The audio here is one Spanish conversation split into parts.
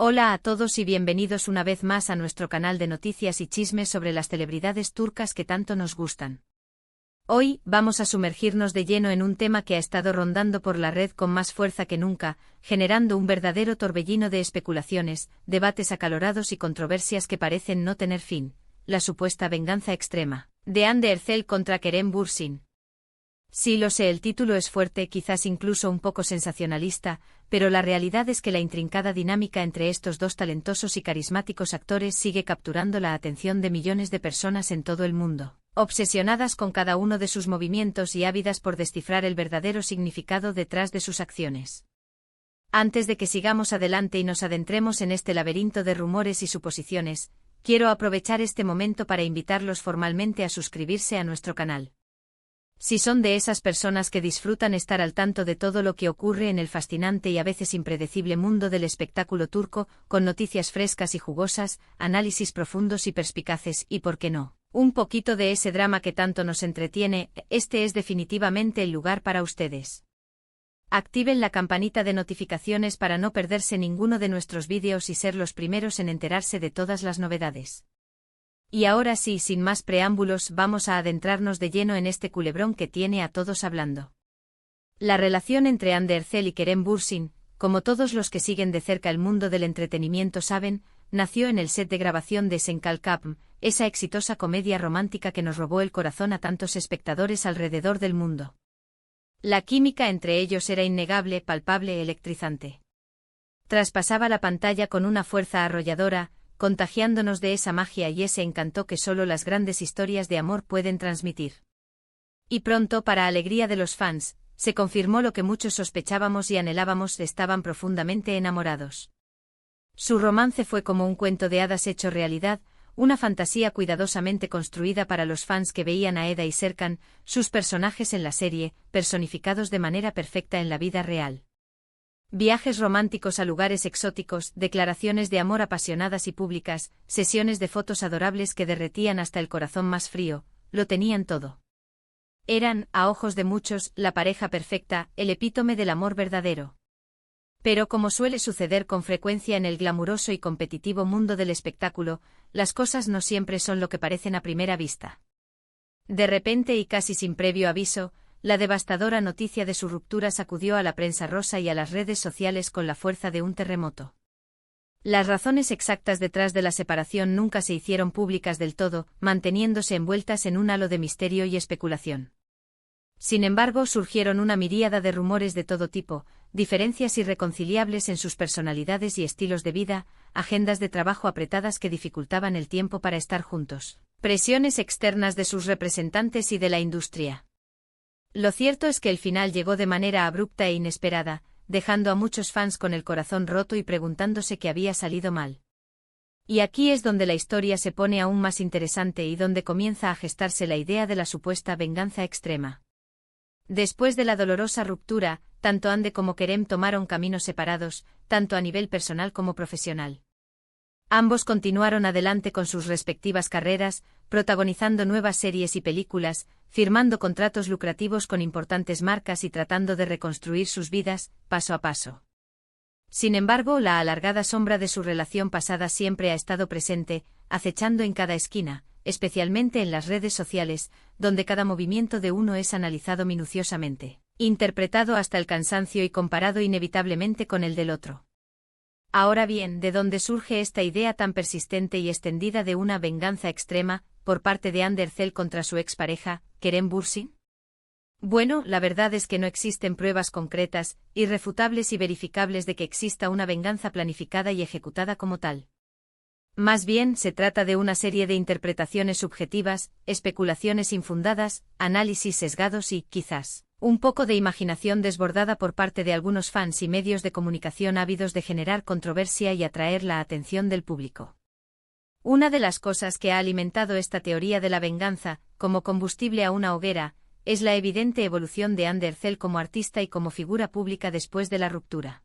Hola a todos y bienvenidos una vez más a nuestro canal de noticias y chismes sobre las celebridades turcas que tanto nos gustan. Hoy, vamos a sumergirnos de lleno en un tema que ha estado rondando por la red con más fuerza que nunca, generando un verdadero torbellino de especulaciones, debates acalorados y controversias que parecen no tener fin: la supuesta venganza extrema de Hande Erçel contra Kerem Bürsin. Sí, lo sé, el título es fuerte, quizás incluso un poco sensacionalista, pero la realidad es que la intrincada dinámica entre estos dos talentosos y carismáticos actores sigue capturando la atención de millones de personas en todo el mundo, obsesionadas con cada uno de sus movimientos y ávidas por descifrar el verdadero significado detrás de sus acciones. Antes de que sigamos adelante y nos adentremos en este laberinto de rumores y suposiciones, quiero aprovechar este momento para invitarlos formalmente a suscribirse a nuestro canal. Si son de esas personas que disfrutan estar al tanto de todo lo que ocurre en el fascinante y a veces impredecible mundo del espectáculo turco, con noticias frescas y jugosas, análisis profundos y perspicaces y, ¿por qué no?, un poquito de ese drama que tanto nos entretiene, este es definitivamente el lugar para ustedes. Activen la campanita de notificaciones para no perderse ninguno de nuestros vídeos y ser los primeros en enterarse de todas las novedades. Y ahora sí, sin más preámbulos, vamos a adentrarnos de lleno en este culebrón que tiene a todos hablando. La relación entre Hande Erçel y Kerem Bürsin, como todos los que siguen de cerca el mundo del entretenimiento saben, nació en el set de grabación de Sen Kalkapm, esa exitosa comedia romántica que nos robó el corazón a tantos espectadores alrededor del mundo. La química entre ellos era innegable, palpable, electrizante. Traspasaba la pantalla con una fuerza arrolladora, contagiándonos de esa magia y ese encanto que solo las grandes historias de amor pueden transmitir. Y pronto, para alegría de los fans, se confirmó lo que muchos sospechábamos y anhelábamos: estaban profundamente enamorados. Su romance fue como un cuento de hadas hecho realidad, una fantasía cuidadosamente construida para los fans que veían a Eda y Serkan, sus personajes en la serie, personificados de manera perfecta en la vida real. Viajes románticos a lugares exóticos, declaraciones de amor apasionadas y públicas, sesiones de fotos adorables que derretían hasta el corazón más frío, lo tenían todo. Eran, a ojos de muchos, la pareja perfecta, el epítome del amor verdadero. Pero como suele suceder con frecuencia en el glamuroso y competitivo mundo del espectáculo, las cosas no siempre son lo que parecen a primera vista. De repente y casi sin previo aviso, la devastadora noticia de su ruptura sacudió a la prensa rosa y a las redes sociales con la fuerza de un terremoto. Las razones exactas detrás de la separación nunca se hicieron públicas del todo, manteniéndose envueltas en un halo de misterio y especulación. Sin embargo, surgieron una miríada de rumores de todo tipo, diferencias irreconciliables en sus personalidades y estilos de vida, agendas de trabajo apretadas que dificultaban el tiempo para estar juntos, presiones externas de sus representantes y de la industria. Lo cierto es que el final llegó de manera abrupta e inesperada, dejando a muchos fans con el corazón roto y preguntándose qué había salido mal. Y aquí es donde la historia se pone aún más interesante y donde comienza a gestarse la idea de la supuesta venganza extrema. Después de la dolorosa ruptura, tanto Hande como Kerem tomaron caminos separados, tanto a nivel personal como profesional. Ambos continuaron adelante con sus respectivas carreras, protagonizando nuevas series y películas, firmando contratos lucrativos con importantes marcas y tratando de reconstruir sus vidas, paso a paso. Sin embargo, la alargada sombra de su relación pasada siempre ha estado presente, acechando en cada esquina, especialmente en las redes sociales, donde cada movimiento de uno es analizado minuciosamente, interpretado hasta el cansancio y comparado inevitablemente con el del otro. Ahora bien, ¿de dónde surge esta idea tan persistente y extendida de una venganza extrema, por parte de Hande Erçel contra su expareja, Kerem Bürsin? Bueno, la verdad es que no existen pruebas concretas, irrefutables y verificables de que exista una venganza planificada y ejecutada como tal. Más bien, se trata de una serie de interpretaciones subjetivas, especulaciones infundadas, análisis sesgados y, quizás, un poco de imaginación desbordada por parte de algunos fans y medios de comunicación ávidos de generar controversia y atraer la atención del público. Una de las cosas que ha alimentado esta teoría de la venganza, como combustible a una hoguera, es la evidente evolución de Hande Erçel como artista y como figura pública después de la ruptura.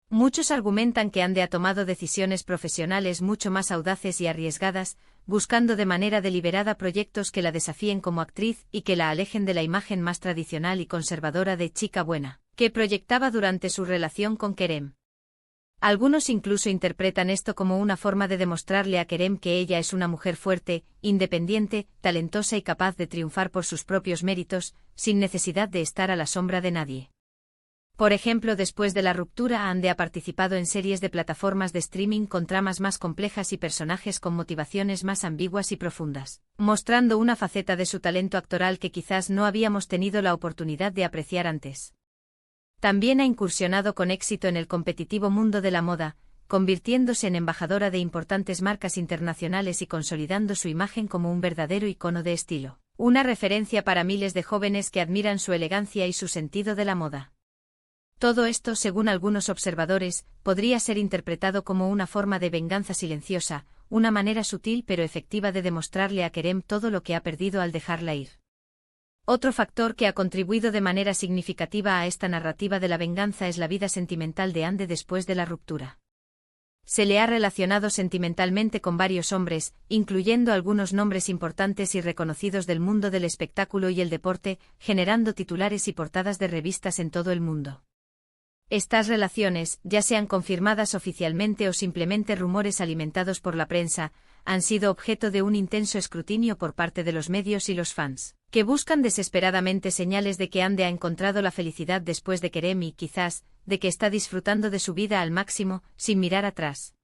Muchos argumentan que Hande ha tomado decisiones profesionales mucho más audaces y arriesgadas, buscando de manera deliberada proyectos que la desafíen como actriz y que la alejen de la imagen más tradicional y conservadora de chica buena, que proyectaba durante su relación con Kerem. Algunos incluso interpretan esto como una forma de demostrarle a Kerem que ella es una mujer fuerte, independiente, talentosa y capaz de triunfar por sus propios méritos, sin necesidad de estar a la sombra de nadie. Por ejemplo, después de la ruptura, Ande ha participado en series de plataformas de streaming con tramas más complejas y personajes con motivaciones más ambiguas y profundas, mostrando una faceta de su talento actoral que quizás no habíamos tenido la oportunidad de apreciar antes. También ha incursionado con éxito en el competitivo mundo de la moda, convirtiéndose en embajadora de importantes marcas internacionales y consolidando su imagen como un verdadero icono de estilo, una referencia para miles de jóvenes que admiran su elegancia y su sentido de la moda. Todo esto, según algunos observadores, podría ser interpretado como una forma de venganza silenciosa, una manera sutil pero efectiva de demostrarle a Kerem todo lo que ha perdido al dejarla ir. Otro factor que ha contribuido de manera significativa a esta narrativa de la venganza es la vida sentimental de Ande después de la ruptura. Se le ha relacionado sentimentalmente con varios hombres, incluyendo algunos nombres importantes y reconocidos del mundo del espectáculo y el deporte, generando titulares y portadas de revistas en todo el mundo. Estas relaciones, ya sean confirmadas oficialmente o simplemente rumores alimentados por la prensa, han sido objeto de un intenso escrutinio por parte de los medios y los fans, que buscan desesperadamente señales de que Ande ha encontrado la felicidad después de Kerem y, quizás, de que está disfrutando de su vida al máximo, sin mirar atrás.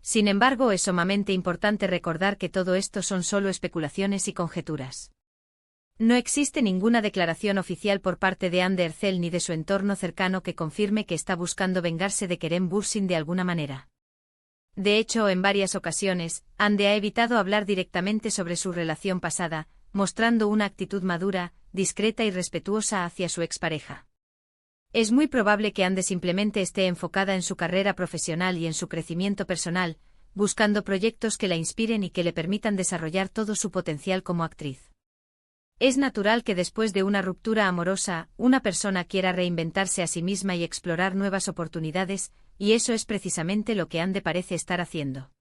Sin embargo, es sumamente importante recordar que todo esto son solo especulaciones y conjeturas. No existe ninguna declaración oficial por parte de Ande Erçel ni de su entorno cercano que confirme que está buscando vengarse de Kerem Bürsin de alguna manera. De hecho, en varias ocasiones, Ande ha evitado hablar directamente sobre su relación pasada, mostrando una actitud madura, discreta y respetuosa hacia su expareja. Es muy probable que Ande simplemente esté enfocada en su carrera profesional y en su crecimiento personal, buscando proyectos que la inspiren y que le permitan desarrollar todo su potencial como actriz. Es natural que después de una ruptura amorosa, una persona quiera reinventarse a sí misma y explorar nuevas oportunidades, y eso es precisamente lo que Ande parece estar haciendo.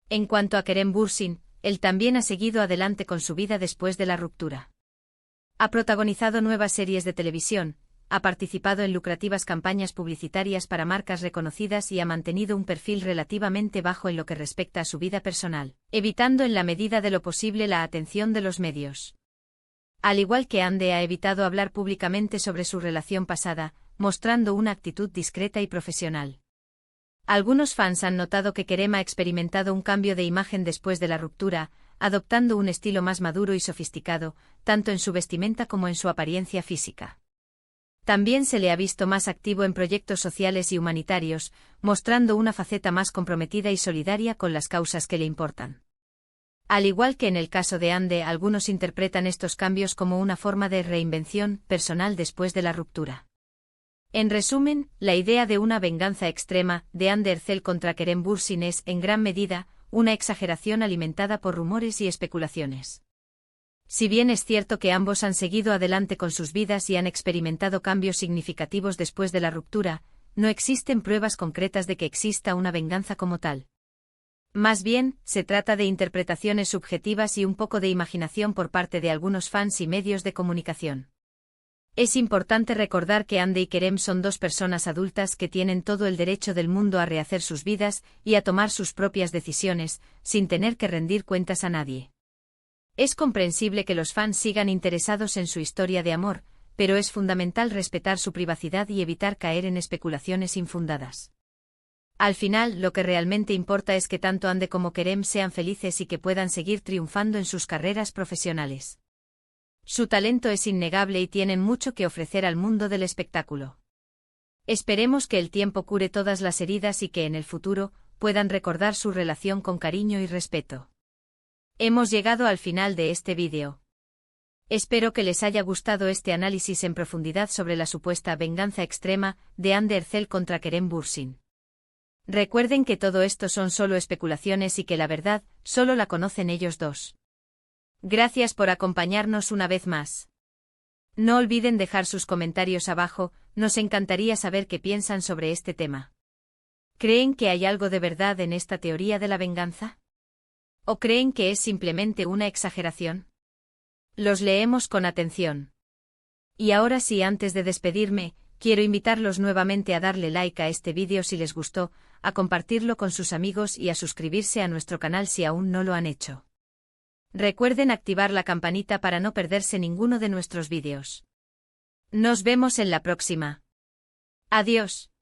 En cuanto a Kerem Bürsin, él también ha seguido adelante con su vida después de la ruptura. Ha protagonizado nuevas series de televisión, ha participado en lucrativas campañas publicitarias para marcas reconocidas y ha mantenido un perfil relativamente bajo en lo que respecta a su vida personal, evitando en la medida de lo posible la atención de los medios. Al igual que Ande ha evitado hablar públicamente sobre su relación pasada, mostrando una actitud discreta y profesional. Algunos fans han notado que Kerem ha experimentado un cambio de imagen después de la ruptura, adoptando un estilo más maduro y sofisticado, tanto en su vestimenta como en su apariencia física. También se le ha visto más activo en proyectos sociales y humanitarios, mostrando una faceta más comprometida y solidaria con las causas que le importan. Al igual que en el caso de Ande, algunos interpretan estos cambios como una forma de reinvención personal después de la ruptura. En resumen, la idea de una venganza extrema de Ande Erçel contra Kerem Bürsin es, en gran medida, una exageración alimentada por rumores y especulaciones. Si bien es cierto que ambos han seguido adelante con sus vidas y han experimentado cambios significativos después de la ruptura, no existen pruebas concretas de que exista una venganza como tal. Más bien, se trata de interpretaciones subjetivas y un poco de imaginación por parte de algunos fans y medios de comunicación. Es importante recordar que Ande y Kerem son dos personas adultas que tienen todo el derecho del mundo a rehacer sus vidas y a tomar sus propias decisiones, sin tener que rendir cuentas a nadie. Es comprensible que los fans sigan interesados en su historia de amor, pero es fundamental respetar su privacidad y evitar caer en especulaciones infundadas. Al final, lo que realmente importa es que tanto Ande como Kerem sean felices y que puedan seguir triunfando en sus carreras profesionales. Su talento es innegable y tienen mucho que ofrecer al mundo del espectáculo. Esperemos que el tiempo cure todas las heridas y que en el futuro puedan recordar su relación con cariño y respeto. Hemos llegado al final de este vídeo. Espero que les haya gustado este análisis en profundidad sobre la supuesta venganza extrema de Ande Erçel contra Kerem Bürsin. Recuerden que todo esto son solo especulaciones y que la verdad solo la conocen ellos dos. Gracias por acompañarnos una vez más. No olviden dejar sus comentarios abajo, nos encantaría saber qué piensan sobre este tema. ¿Creen que hay algo de verdad en esta teoría de la venganza? ¿O creen que es simplemente una exageración? Los leemos con atención. Y ahora sí, antes de despedirme, quiero invitarlos nuevamente a darle like a este vídeo si les gustó, a compartirlo con sus amigos y a suscribirse a nuestro canal si aún no lo han hecho. Recuerden activar la campanita para no perderse ninguno de nuestros vídeos. Nos vemos en la próxima. Adiós.